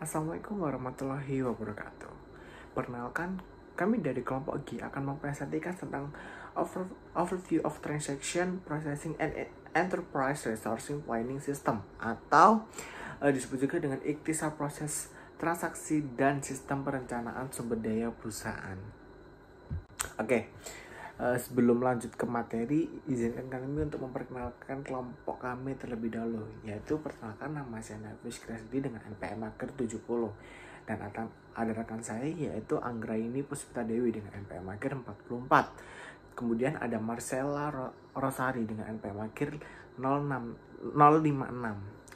Assalamualaikum warahmatullahi wabarakatuh. Perkenalkan, kami dari kelompok G akan mempresentasikan tentang overview of transaction processing and enterprise resource planning system, atau disebut juga dengan ikhtisar proses transaksi dan sistem perencanaan sumber daya perusahaan. Oke. Sebelum lanjut ke materi, izinkan kami untuk memperkenalkan kelompok kami terlebih dahulu, yaitu perkenalkan nama saya Nafis Kresdi dengan NPM Maker 70, dan ada rekan saya yaitu Anggraini Puspita Dewi dengan NPM Maker 44. Kemudian ada Marcella Rosari dengan NPM Maker 056.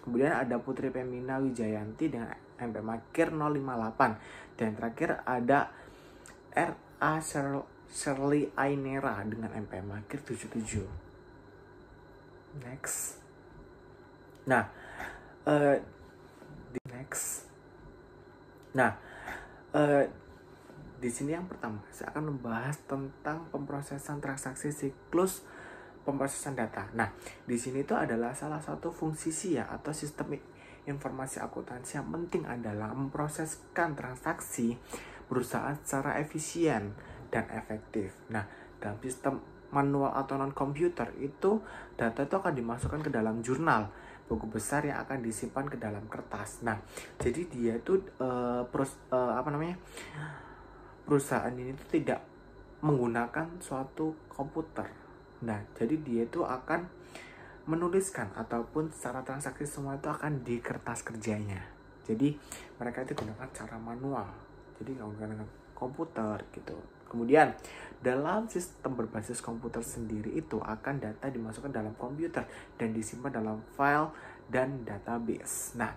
Kemudian ada Putri Pemina Wijayanti dengan NPM Maker 058. Dan terakhir ada R.A. Shirley Ainera dengan NPM Maker 77. Next. Nah, di sini yang pertama saya akan membahas tentang pemrosesan transaksi siklus pemrosesan data. Nah, di sini itu adalah salah satu fungsi SIA atau sistem informasi akuntansi yang penting adalah memproseskan transaksi perusahaan secara efisien dan efektif. Nah, dalam sistem manual atau non-komputer itu data itu akan dimasukkan ke dalam jurnal, buku besar yang akan disimpan ke dalam kertas. Nah, jadi dia itu perusahaan ini itu tidak menggunakan suatu komputer. Nah, jadi dia itu akan menuliskan ataupun secara transaksi semua itu akan di kertas kerjanya. Jadi mereka itu gunakan cara manual. Jadi nggak menggunakan komputer gitu. Kemudian dalam sistem berbasis komputer sendiri itu akan data dimasukkan dalam komputer dan disimpan dalam file dan database. Nah,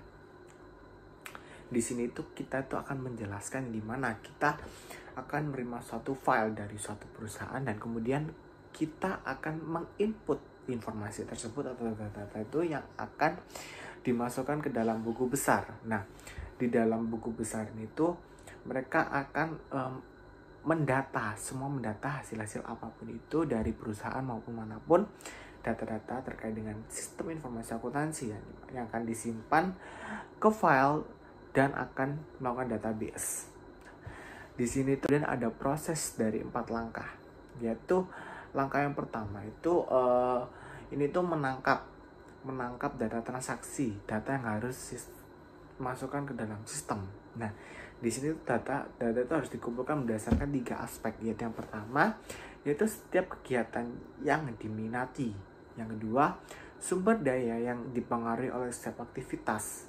di sini itu kita itu akan menjelaskan di mana kita akan menerima suatu file dari suatu perusahaan dan kemudian kita akan menginput informasi tersebut atau data itu yang akan dimasukkan ke dalam buku besar. Nah, di dalam buku besar itu mereka akan mendata hasil-hasil apapun itu dari perusahaan maupun manapun, data-data terkait dengan sistem informasi akuntansi yang akan disimpan ke file dan akan melakukan database. Di sini tuh dan ada proses dari 4 langkah, yaitu langkah yang pertama itu ini tuh menangkap data transaksi, data yang harus masukkan ke dalam sistem. Nah, di sini data itu harus dikumpulkan berdasarkan 3 aspek, yaitu yang pertama yaitu setiap kegiatan yang diminati, yang kedua sumber daya yang dipengaruhi oleh setiap aktivitas,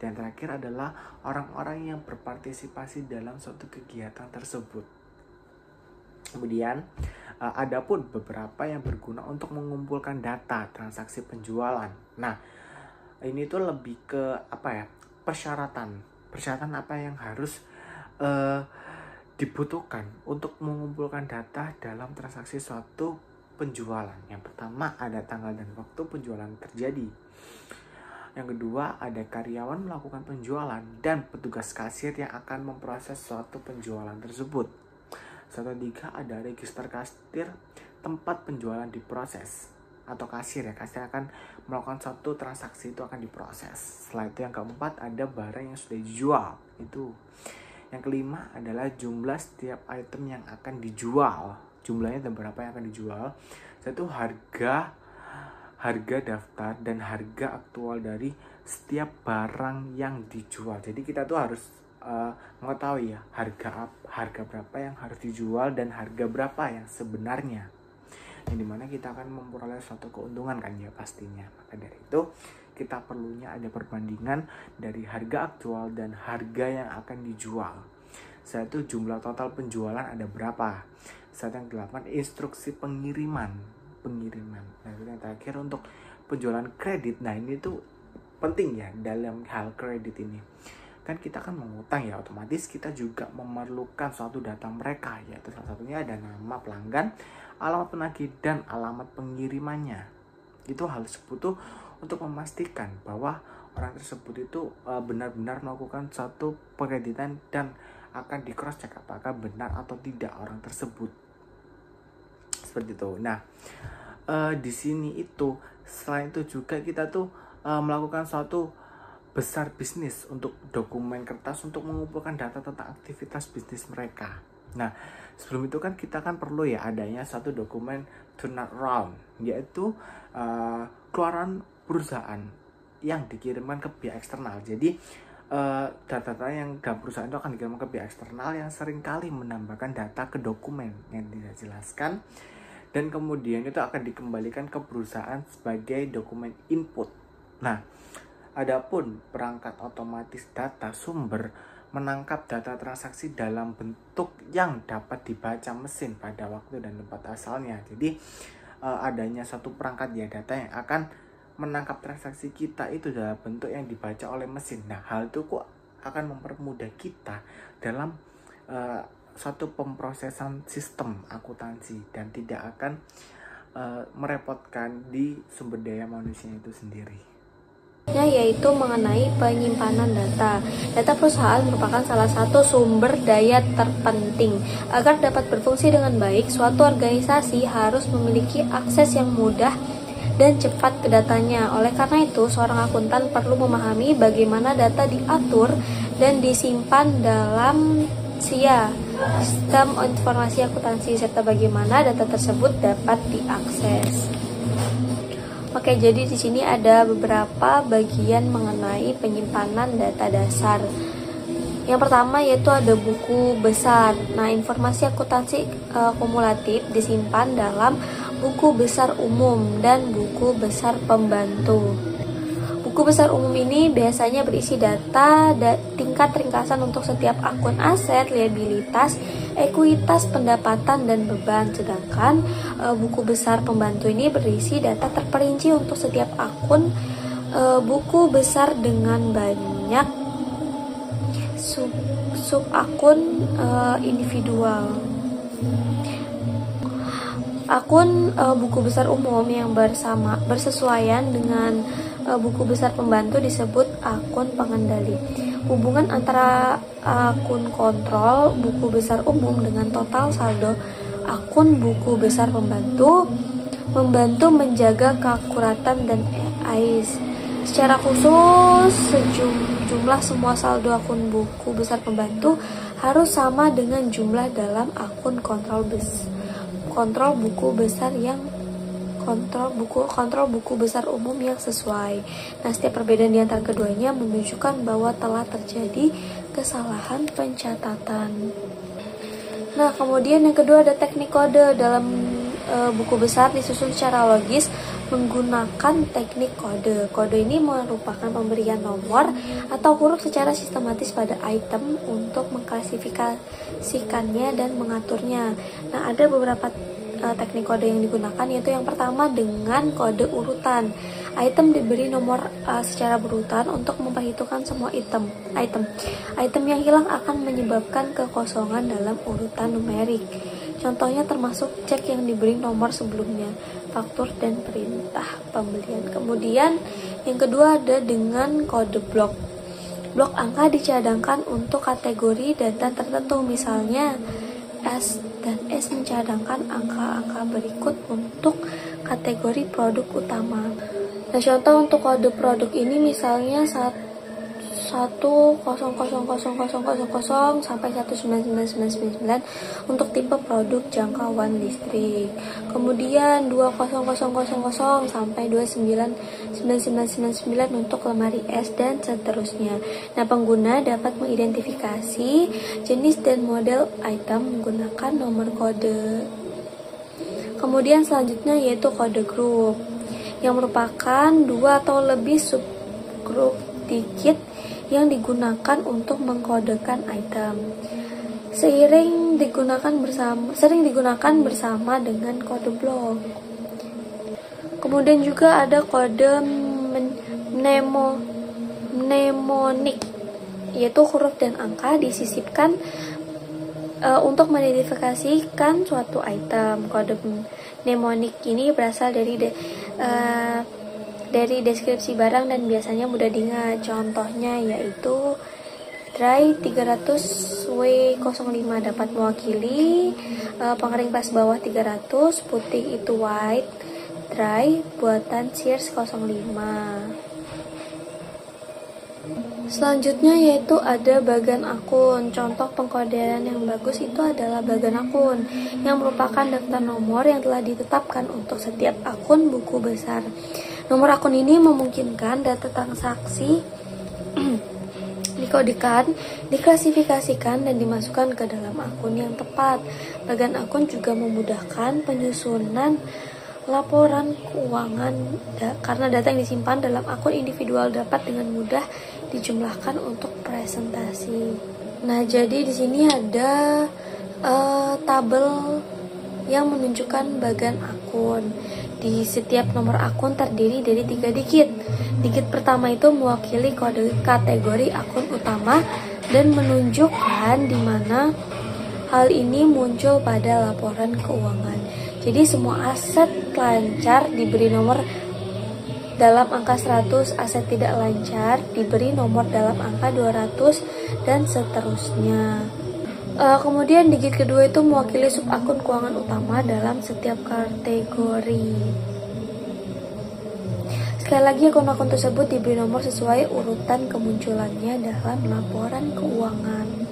dan terakhir adalah orang-orang yang berpartisipasi dalam suatu kegiatan tersebut. Kemudian ada pun beberapa yang berguna untuk mengumpulkan data transaksi penjualan. Nah, ini tuh lebih ke persyaratan apa yang harus dibutuhkan untuk mengumpulkan data dalam transaksi suatu penjualan. Yang pertama ada tanggal dan waktu penjualan terjadi. Yang kedua ada karyawan melakukan penjualan dan petugas kasir yang akan memproses suatu penjualan tersebut. Satu tiga ada register kasir tempat penjualan diproses, atau kasir akan melakukan suatu transaksi itu akan diproses. Setelah itu yang keempat ada barang yang sudah dijual itu. Yang kelima adalah jumlah setiap item yang akan dijual, jumlahnya dan berapa yang akan dijual. Satu harga daftar dan harga aktual dari setiap barang yang dijual. Jadi kita tuh harus mengetahui ya harga berapa yang harus dijual dan harga berapa yang sebenarnya, yang dimana kita akan memperoleh suatu keuntungan kan ya pastinya. Maka dari itu kita perlunya ada perbandingan dari harga aktual dan harga yang akan dijual. Satu jumlah total penjualan ada berapa. Satu yang 8 instruksi pengiriman. Nah, yang terakhir untuk penjualan kredit. Nah, ini tuh penting ya dalam hal kredit ini. Kan kita kan mengutang ya, otomatis kita juga memerlukan suatu data mereka, yaitu salah satunya ada nama pelanggan, alamat penagih, dan alamat pengirimannya. Itu hal tersebut tuh untuk memastikan bahwa orang tersebut itu benar-benar melakukan suatu pengkreditan dan akan di cross check apakah benar atau tidak orang tersebut. Seperti itu. Nah, di sini itu selain itu juga kita tuh melakukan suatu besar bisnis untuk dokumen kertas untuk mengumpulkan data tentang aktivitas bisnis mereka. Nah, sebelum itu kan kita kan perlu ya adanya satu dokumen turnaround, yaitu keluaran perusahaan yang dikirimkan ke pihak eksternal. Jadi data-data yang dalam perusahaan itu akan dikirimkan ke pihak eksternal yang seringkali menambahkan data ke dokumen yang tidak jelaskan, dan kemudian itu akan dikembalikan ke perusahaan sebagai dokumen input. Nah, adapun perangkat otomatis data sumber menangkap data transaksi dalam bentuk yang dapat dibaca mesin pada waktu dan tempat asalnya. Jadi adanya satu perangkat ya data yang akan menangkap transaksi kita itu dalam bentuk yang dibaca oleh mesin. Nah, hal itu kok akan mempermudah kita dalam suatu pemrosesan sistem akuntansi dan tidak akan merepotkan di sumber daya manusia itu sendiri. Yaitu mengenai penyimpanan data. Data perusahaan merupakan salah satu sumber daya terpenting. Agar dapat berfungsi dengan baik, suatu organisasi harus memiliki akses yang mudah dan cepat ke datanya. Oleh karena itu, seorang akuntan perlu memahami bagaimana data diatur dan disimpan dalam sistem informasi akuntansi, serta bagaimana data tersebut dapat diakses. Oke, jadi di sini ada beberapa bagian mengenai penyimpanan data dasar. Yang pertama yaitu ada buku besar. Nah, informasi akuntansi kumulatif disimpan dalam buku besar umum dan buku besar pembantu. Buku besar umum ini biasanya berisi data tingkat ringkasan untuk setiap akun aset, liabilitas, ekuitas, pendapatan, dan beban. Sedangkan buku besar pembantu ini berisi data terperinci untuk setiap akun buku besar dengan banyak sub akun individual. Akun buku besar umum yang bersesuaian dengan buku besar pembantu disebut akun pengendali. Hubungan antara akun kontrol buku besar umum dengan total saldo akun buku besar pembantu membantu menjaga keakuratan dan AIS. Secara khusus, jumlah semua saldo akun buku besar pembantu harus sama dengan jumlah dalam akun kontrol buku besar umum yang sesuai. Nah, setiap perbedaan di antara keduanya menunjukkan bahwa telah terjadi kesalahan pencatatan. Nah, kemudian yang kedua ada teknik kode. Dalam buku besar disusun secara logis menggunakan teknik kode. Kode ini merupakan pemberian nomor atau huruf secara sistematis pada item untuk mengklasifikasikannya dan mengaturnya. Nah, ada beberapa teknik kode yang digunakan, yaitu yang pertama dengan kode urutan. Item diberi nomor secara berurutan untuk memperhitungkan semua item. Item yang hilang akan menyebabkan kekosongan dalam urutan numerik. Contohnya termasuk cek yang diberi nomor sebelumnya, faktur, dan perintah pembelian. Kemudian yang kedua ada dengan kode blok. Blok angka dicadangkan untuk kategori data tertentu, misalnya S dan S mencadangkan angka-angka berikut untuk kategori produk utama. Nah, contoh untuk kode produk ini misalnya 1000000 sampai 199999 untuk tipe produk jangkauan listrik. Kemudian 20000 sampai 299999 untuk lemari es dan seterusnya. Nah, pengguna dapat mengidentifikasi jenis dan model item menggunakan nomor kode. Kemudian selanjutnya yaitu kode grup, yang merupakan dua atau lebih subgrup digit yang digunakan untuk mengkodekan item. Sering digunakan bersama dengan kode blok. Kemudian juga ada kode mnemonik, yaitu huruf dan angka disisipkan untuk mengidentifikasikan suatu item. Kode mnemonik ini berasal dari deskripsi barang dan biasanya mudah diingat. Contohnya yaitu dry 300W05 dapat mewakili pengering pas bawah 300, putih itu white dry buatan Sears 05. Selanjutnya yaitu ada bagan akun. Contoh pengkodean yang bagus itu adalah bagan akun, yang merupakan daftar nomor yang telah ditetapkan untuk setiap akun buku besar. Nomor akun ini memungkinkan data transaksi dikodekan, diklasifikasikan, dan dimasukkan ke dalam akun yang tepat. Bagan akun juga memudahkan penyusunan laporan keuangan karena data yang disimpan dalam akun individual dapat dengan mudah dijumlahkan untuk presentasi. Nah, jadi di sini ada tabel yang menunjukkan bagan akun. Di setiap nomor akun terdiri dari 3 digit. Digit pertama itu mewakili kode kategori akun utama dan menunjukkan di mana hal ini muncul pada laporan keuangan. Jadi semua aset lancar diberi nomor dalam angka 100, aset tidak lancar diberi nomor dalam angka 200, dan seterusnya. Kemudian digit kedua itu mewakili sub akun keuangan utama dalam setiap kategori. Sekali lagi, akun-akun tersebut diberi nomor sesuai urutan kemunculannya dalam laporan keuangan.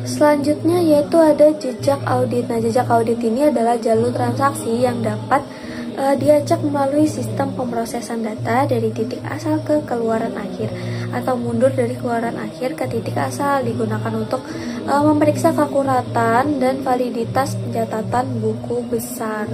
Selanjutnya yaitu ada jejak audit. Nah, jejak audit ini adalah jalur transaksi yang dapat diacak melalui sistem pemrosesan data dari titik asal ke keluaran akhir, atau mundur dari keluaran akhir ke titik asal, digunakan untuk memeriksa keakuratan dan validitas pencatatan buku besar.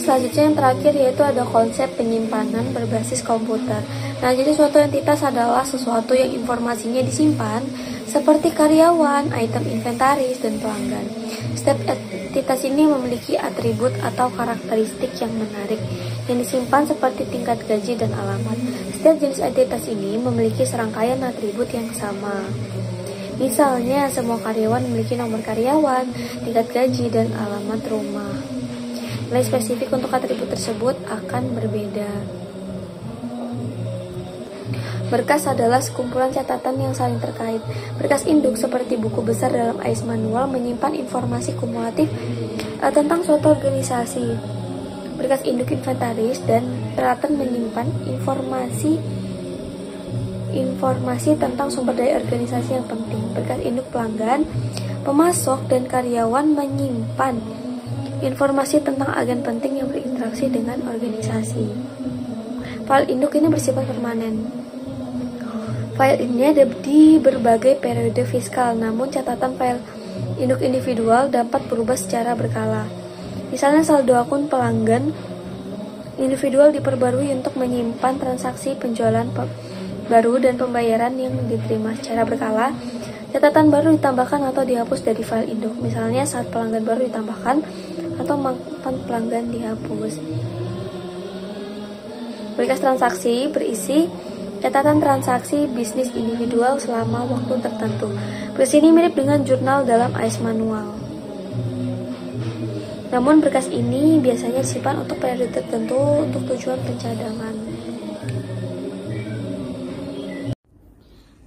Selanjutnya yang terakhir yaitu ada konsep penyimpanan berbasis komputer. Nah, jadi suatu entitas adalah sesuatu yang informasinya disimpan seperti karyawan, item inventaris, dan pelanggan. Setiap entitas ini memiliki atribut atau karakteristik yang menarik yang disimpan seperti tingkat gaji dan alamat. Setiap jenis entitas ini memiliki serangkaian atribut yang sama. Misalnya, semua karyawan memiliki nomor karyawan, tingkat gaji, dan alamat rumah. Nilai spesifik untuk atribut tersebut akan berbeda. Berkas adalah sekumpulan catatan yang saling terkait. Berkas induk seperti buku besar dalam AIS manual menyimpan informasi kumulatif tentang suatu organisasi. Berkas induk inventaris dan peralatan menyimpan informasi tentang sumber daya organisasi yang penting. Berkas induk pelanggan, pemasok, dan karyawan menyimpan informasi tentang agen penting yang berinteraksi dengan organisasi. File induk ini bersifat permanen. File ini ada di berbagai periode fiskal, namun catatan file induk individual dapat berubah secara berkala. Misalnya, saldo akun pelanggan individual diperbarui untuk menyimpan transaksi penjualan baru dan pembayaran yang diterima secara berkala. Catatan baru ditambahkan atau dihapus dari file induk, misalnya saat pelanggan baru ditambahkan atau mantan pelanggan dihapus. Berkas transaksi berisi catatan transaksi bisnis individual selama waktu tertentu. Berkas ini mirip dengan jurnal dalam AIS manual. Namun berkas ini biasanya disimpan untuk periode tertentu untuk tujuan pencadangan.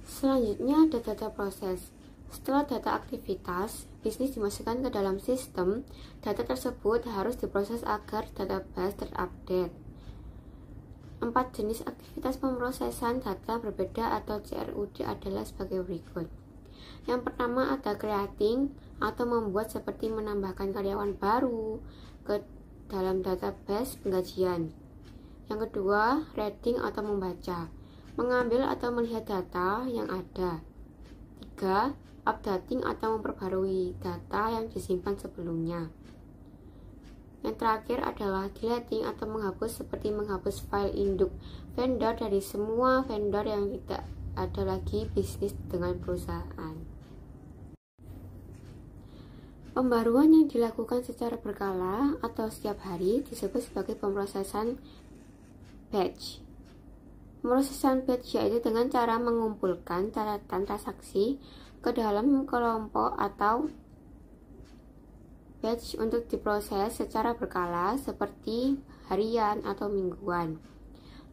Selanjutnya ada data proses. Setelah data aktivitas bisnis dimasukkan ke dalam sistem, data tersebut harus diproses agar database terupdate. 4 jenis aktivitas pemrosesan data berbeda atau CRUD adalah sebagai berikut. Yang pertama ada creating atau membuat seperti menambahkan karyawan baru ke dalam database penggajian. Yang kedua, reading atau membaca, mengambil atau melihat data yang ada. 3. Updating atau memperbarui data yang disimpan sebelumnya. Yang terakhir adalah deleting atau menghapus seperti menghapus file induk vendor dari semua vendor yang tidak ada lagi bisnis dengan perusahaan. Pembaruan yang dilakukan secara berkala atau setiap hari disebut sebagai pemrosesan batch. Pemrosesan batch yaitu dengan cara mengumpulkan catatan transaksi ke dalam kelompok atau batch untuk diproses secara berkala seperti harian atau mingguan.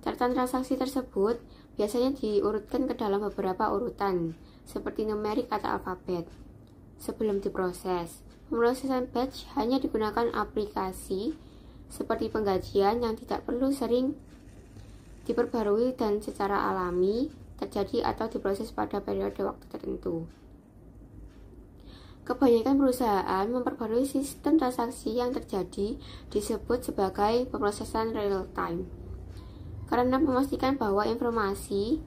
Catatan transaksi tersebut biasanya diurutkan ke dalam beberapa urutan seperti numerik atau alfabet. Sebelum diproses, pemrosesan batch hanya digunakan aplikasi seperti penggajian yang tidak perlu sering diperbarui dan secara alami terjadi atau diproses pada periode waktu tertentu. Kebanyakan perusahaan memperbarui sistem transaksi yang terjadi disebut sebagai pemrosesan real time, karena memastikan bahwa informasi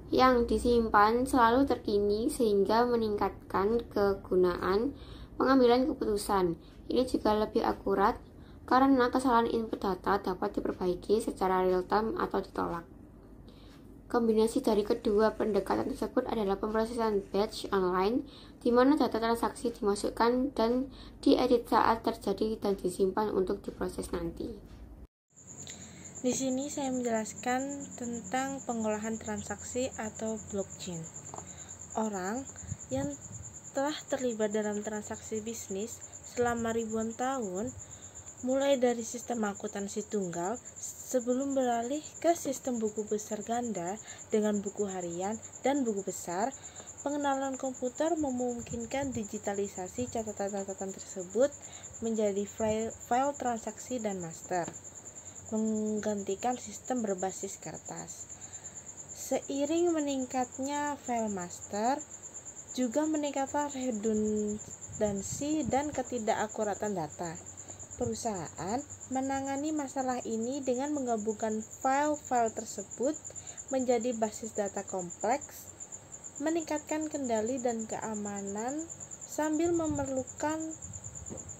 yang disimpan selalu terkini sehingga meningkatkan kegunaan pengambilan keputusan. Ini juga lebih akurat karena kesalahan input data dapat diperbaiki secara real time atau ditolak. Kombinasi dari kedua pendekatan tersebut adalah pemrosesan batch online, di mana data transaksi dimasukkan dan diedit saat terjadi dan disimpan untuk diproses nanti. Di sini saya menjelaskan tentang pengolahan transaksi atau blockchain. Orang yang telah terlibat dalam transaksi bisnis selama ribuan tahun, mulai dari sistem akuntansi tunggal sebelum beralih ke sistem buku besar ganda dengan buku harian dan buku besar, pengenalan komputer memungkinkan digitalisasi catatan-catatan tersebut menjadi file transaksi dan master, menggantikan sistem berbasis kertas. Seiring meningkatnya file master, juga meningkatlah redundansi dan ketidakakuratan data. Perusahaan menangani masalah ini dengan menggabungkan file-file tersebut menjadi basis data kompleks, meningkatkan kendali dan keamanan sambil memerlukan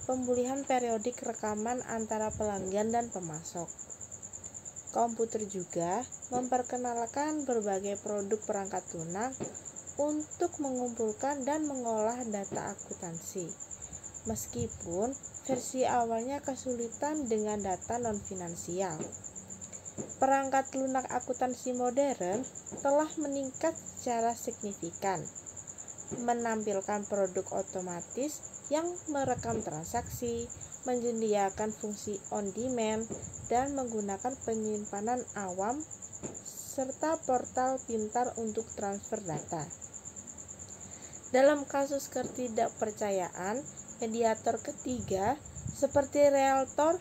pemulihan periodik rekaman antara pelanggan dan pemasok. Komputer juga memperkenalkan berbagai produk perangkat lunak untuk mengumpulkan dan mengolah data akuntansi. Meskipun versi awalnya kesulitan dengan data non-finansial, perangkat lunak akuntansi modern telah meningkat secara signifikan, menampilkan produk otomatis yang merekam transaksi, menyediakan fungsi on-demand, dan menggunakan penyimpanan awam serta portal pintar untuk transfer data. Dalam kasus ketidakpercayaan, mediator ketiga seperti realtor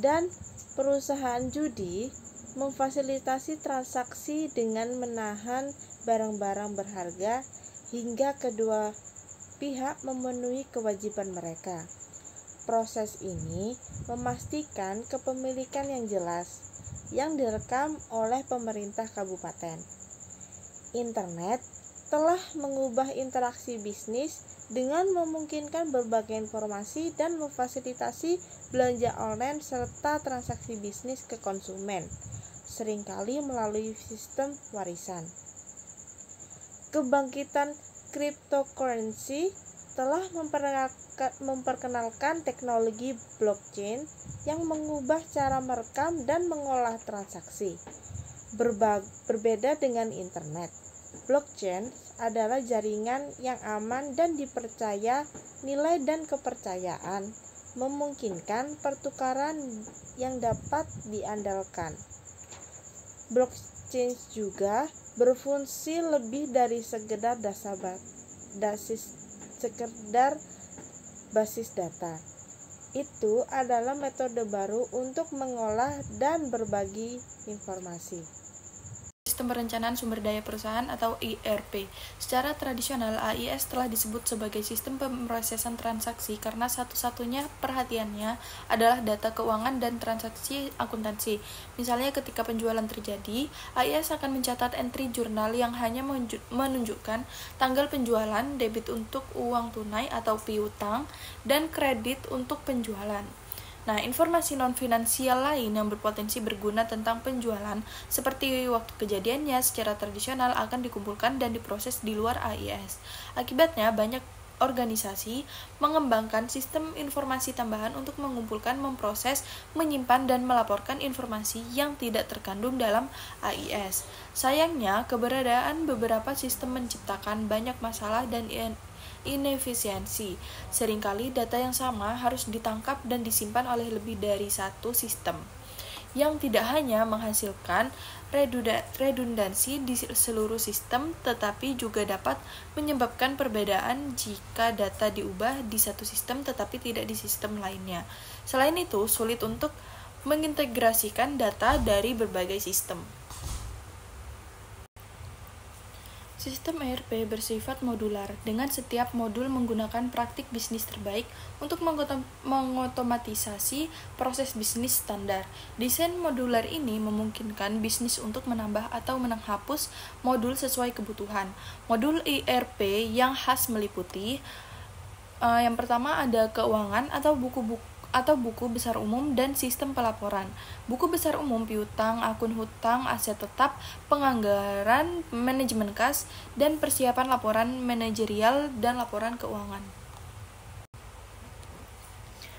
dan perusahaan judi memfasilitasi transaksi dengan menahan barang-barang berharga hingga kedua pihak memenuhi kewajiban mereka. Proses ini memastikan kepemilikan yang jelas yang direkam oleh pemerintah kabupaten. Internet telah mengubah interaksi bisnis dengan memungkinkan berbagai informasi dan memfasilitasi belanja online serta transaksi bisnis ke konsumen, seringkali melalui sistem warisan. Kebangkitan cryptocurrency telah memperkenalkan teknologi blockchain yang mengubah cara merekam dan mengolah transaksi. Berbeda dengan internet, blockchain adalah jaringan yang aman dan dipercaya. Nilai dan kepercayaan memungkinkan pertukaran yang dapat diandalkan. Blockchain juga berfungsi lebih dari sekedar basis data. Itu adalah metode baru untuk mengolah dan berbagi informasi. Sistem Perencanaan Sumber Daya Perusahaan atau ERP. Secara tradisional, AIS telah disebut sebagai sistem pemrosesan transaksi karena satu-satunya perhatiannya adalah data keuangan dan transaksi akuntansi. Misalnya ketika penjualan terjadi, AIS akan mencatat entry jurnal yang hanya menunjukkan tanggal penjualan, debit untuk uang tunai atau piutang, dan kredit untuk penjualan. Nah, informasi non-finansial lain yang berpotensi berguna tentang penjualan, seperti waktu kejadiannya secara tradisional akan dikumpulkan dan diproses di luar AIS. Akibatnya, banyak organisasi mengembangkan sistem informasi tambahan untuk mengumpulkan, memproses, menyimpan, dan melaporkan informasi yang tidak terkandung dalam AIS. Sayangnya, keberadaan beberapa sistem menciptakan banyak masalah dan inefisiensi. Seringkali data yang sama harus ditangkap dan disimpan oleh lebih dari satu sistem, yang tidak hanya menghasilkan redundansi di seluruh sistem, tetapi juga dapat menyebabkan perbedaan jika data diubah di satu sistem tetapi tidak di sistem lainnya. Selain itu, sulit untuk mengintegrasikan data dari berbagai sistem. Sistem ERP bersifat modular, dengan setiap modul menggunakan praktik bisnis terbaik untuk mengotomatisasi proses bisnis standar. Desain modular ini memungkinkan bisnis untuk menambah atau menghapus modul sesuai kebutuhan. Modul ERP yang khas meliputi yang pertama ada keuangan atau buku besar umum dan sistem pelaporan. Buku besar umum piutang, akun hutang, aset tetap, penganggaran, manajemen kas, dan persiapan laporan manajerial dan laporan keuangan.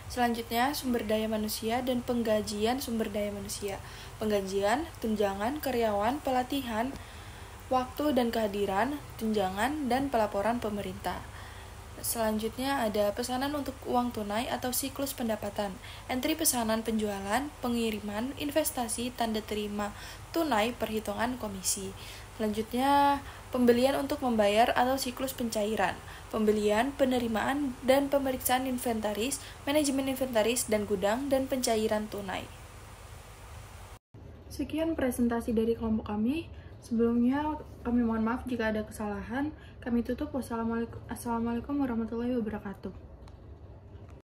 Selanjutnya, sumber daya manusia dan penggajian sumber daya manusia. Penggajian, tunjangan, karyawan, pelatihan, waktu dan kehadiran, tunjangan, dan pelaporan pemerintah. Selanjutnya ada pesanan untuk uang tunai atau siklus pendapatan, entry pesanan penjualan, pengiriman, investasi, tanda terima tunai, perhitungan komisi. Selanjutnya pembelian untuk membayar atau siklus pencairan, pembelian, penerimaan, dan pemeriksaan inventaris, manajemen inventaris dan gudang, dan pencairan tunai. Sekian presentasi dari kelompok kami. Sebelumnya, kami mohon maaf jika ada kesalahan. Kami tutup. Wassalamualaikum warahmatullahi wabarakatuh.